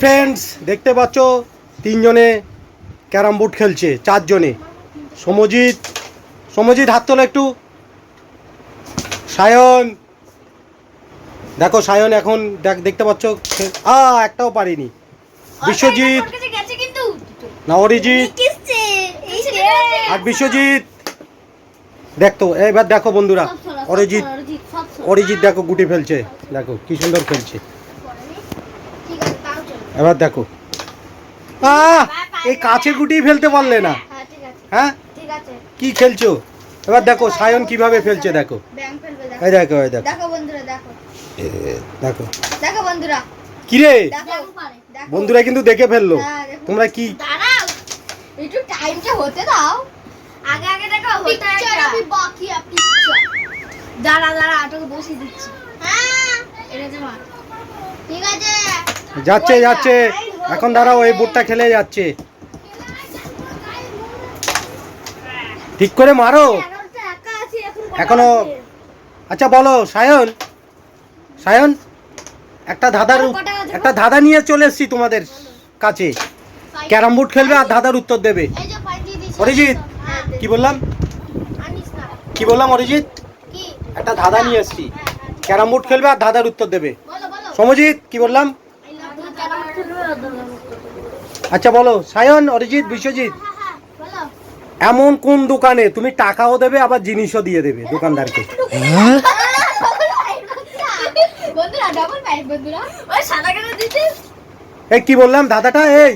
Friends, দেখতে পাচ্ছ তিনজনে ক্যারাম বোর্ড খেলছে, চারজনে। সমজিৎ হাত তোলো একটু। সায়ন, দেখো সায়ন এখন দেখতে পাচ্ছ একটাও পারিনি। বিশ্বজিৎ না, অরিজিৎ আর বিশ্বজিৎ। দেখতো এবার দেখো বন্ধুরা, অরিজিৎ দেখো গুটি ফেলছে, দেখো কি সুন্দর খেলছে। এবার দেখো এই কাছে গুটি ফেলতে পারলে না। হ্যাঁ, কি খেলছো? এবার দেখো সায়ন কিভাবে ফেলছে, দেখো এই দেখো এই দেখো দেখো দেখো বন্ধুরা। কি রে বন্ধুরা কিন্তু দেখে ফেললো। তোমরা কি একটু টাইমটা হতে দাও। আগে আগে দেখো পিকচার আমি বাকি পিকচার দাঁড়া আটকে বসিয়ে দিচ্ছি। হ্যাঁ এটা যে মা ঠিক আছে, যাচ্ছে এখন দাঁড়াও, এই বোর্ডটা খেলে যাচ্ছে। ঠিক করে মারো এখনো। আচ্ছা বলো সায়ন একটা ধাঁধা নিয়ে চলে এসছি তোমাদের কাছে। ক্যারাম বোর্ড খেলবে আর ধাঁধার উত্তর দেবে। অরিজিৎ কি বললাম অরিজিৎ? একটা ধাঁধা নিয়ে এসছি, ক্যারাম বোর্ড খেলবে আর ধাঁধার উত্তর দেবে। সমজিৎ কি বললাম? আচ্ছা বলো সায়ন, অরিজিৎ, বিশ্বজিৎ, এমন কোন দোকানে তুমি টাকাও দেবে আবার জিনিসও দিয়ে দেবে দোকানদারকে? এই কি বললাম ধাঁধাটা? এই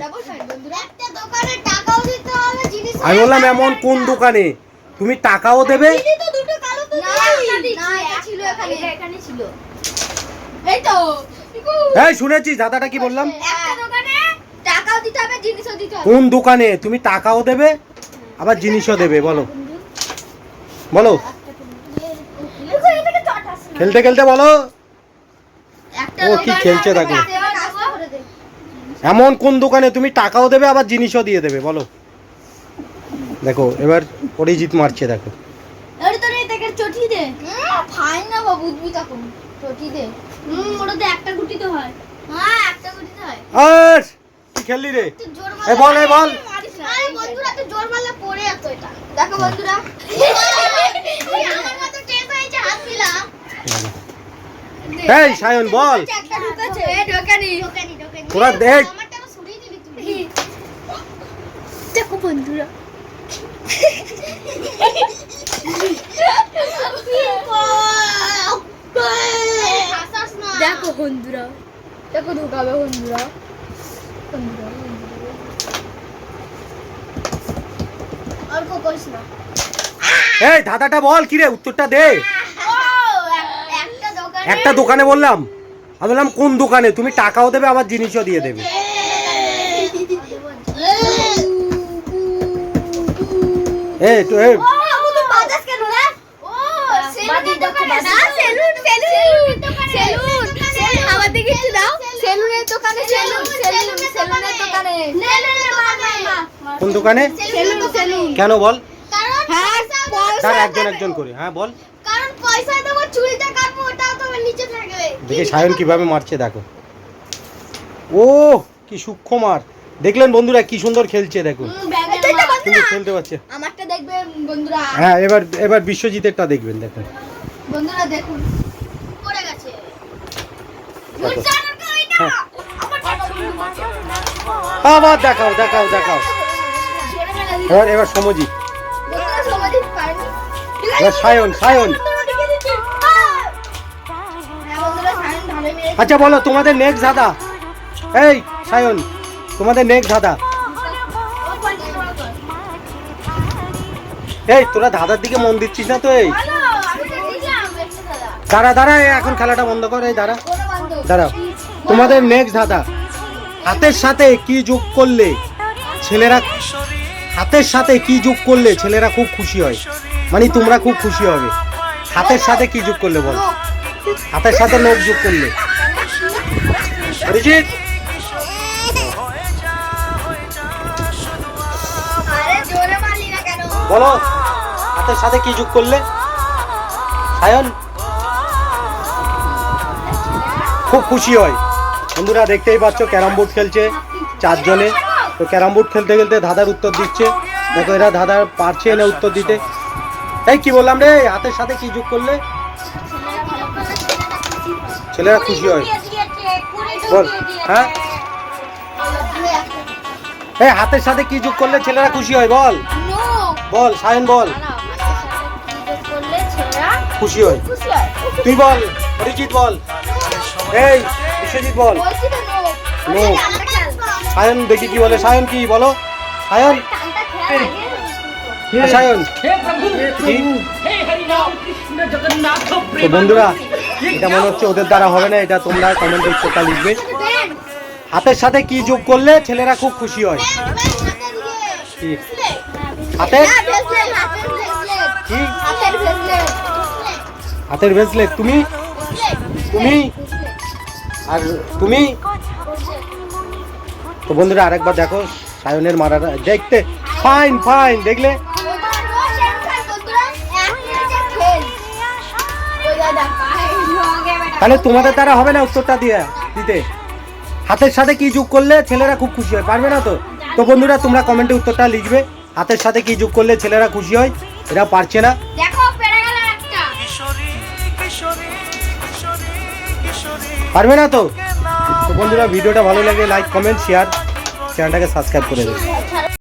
আমি বললাম এমন কোন দোকানে তুমি টাকাও দেবে। এই শুনেছিস ধাঁধাটা কি বললাম? কোন দোকানে তুমি টাকাও দেবে আবার জিনিসও দেবে? বলো খেলতে বলো। ও কি খেলছে দেখো। এমন কোন দোকানে তুমি টাকাও দেবে আবার জিনিসও দিয়ে দেবে? বলো। দেখো এবার অরিজিৎ মারছে, দেখো। আর কি খেললি রে? বল দেখো বন্ধুরা, এই সায়ন বল। তোরা দেখ, দেখো বন্ধুরা, দেখো বন্ধুরা, দেখো ঢুকাবে বন্ধুরা। এই ধাঁধাটা বল, কি রে উত্তরটা দে। একটা দোকানে বললাম, আমি বললাম কোন দোকানে তুমি টাকাও দেবে আবার জিনিসও দিয়ে দেবে। এই তো এই কোন দোকানে? কেন বল? তার একজন করে। হ্যাঁ বল। দেখে সায়ন কিভাবে মারছে, দেখো। ও কি সূক্ষ্ম মার, দেখলেন বন্ধুরা কি সুন্দর খেলছে, দেখুন কিন্তু খেলতে পারছে। হ্যাঁ এবার বিশ্বজিতেরটা দেখবেন, দেখুন বন্ধুরা, দেখুন পড়ে গেছে। আবার দেখাও। এবার সমজিৎ, এবার সায়ন। আচ্ছা বলো তোমাদের নেক্সট ধাঁধা। এই সায়ন, তোমাদের নেক্সট ধাঁধা। এই তোরা ধাঁধার দিকে মন দিচ্ছিস না তো? এই দাঁড়া এখন খেলাটা বন্ধ কর। এই দাঁড়া তোমাদের নেক্সট ধাঁধা। হাতের সাথে কি যোগ করলে ছেলেরা খুব খুশি হয়, মানে তোমরা খুব খুশি হবে। হাতের সাথে কি যোগ করলে বল? হাতের সাথে নখ যোগ করলে। অরিজিৎ বলো, হাতের সাথে কি যোগ করলে? সায়ন খুব খুশি হয়। বন্ধুরা দেখতেই পাচ্ছ ক্যারাম বোর্ড খেলছে 4 জনে। তো ক্যারাম বোর্ড খেলতে খেলতে দাদার উত্তর দিচ্ছে। দেখো এরা দাদার পারছে না উত্তর দিতে। এই কি বললাম রে, হাতের সাথে কি যোগ করলে ছেলেরা খুশি হয়? বল। হ্যাঁ, এই হাতের সাথে কি যোগ করলে ছেলেরা খুশি হয়? বল বল সায়ন, বল। খুশি হয়। তুই বল, অরিজিৎ বল। এই বিশ্বজিৎ বল। নো। সায়ন দেখি কি বলে। সায়ন কি বলো? সায়ন, সায়ন তো বন্ধুরা এটা মনে হচ্ছে ওদের দ্বারা হবে না, এটা তোমরা কমেন্টে উত্তরটা লিখবে। হাতের সাথে কি যোগ করলে ছেলেরা খুব খুশি হয়? কি হাতে কি? হাতের ব্রেসলেট। তুমি তুমি আর তুমি। তো বন্ধুরা আরেকবার দেখো সায়নের মারাটা দেখতে ফাইন ফাইন। দেখলে তাহলে তোমাদের দ্বারা হবে না উত্তরটা দিতে। হাতের সাথে কি যোগ করলে ছেলেরা খুব খুশি হয়? পারবে না তো? তো বন্ধুরা তোমরা কমেন্টে উত্তরটা লিখবে। হাতের সাথে কি যোগ করলে ছেলেরা খুশি হয়? এরা পারছে না। পারবে না তো? তো বন্ধুরা ভিডিওটা ভালো লাগে লাইক কমেন্ট শেয়ার, চ্যানেলটাকে সাবস্ক্রাইব করে দেবে।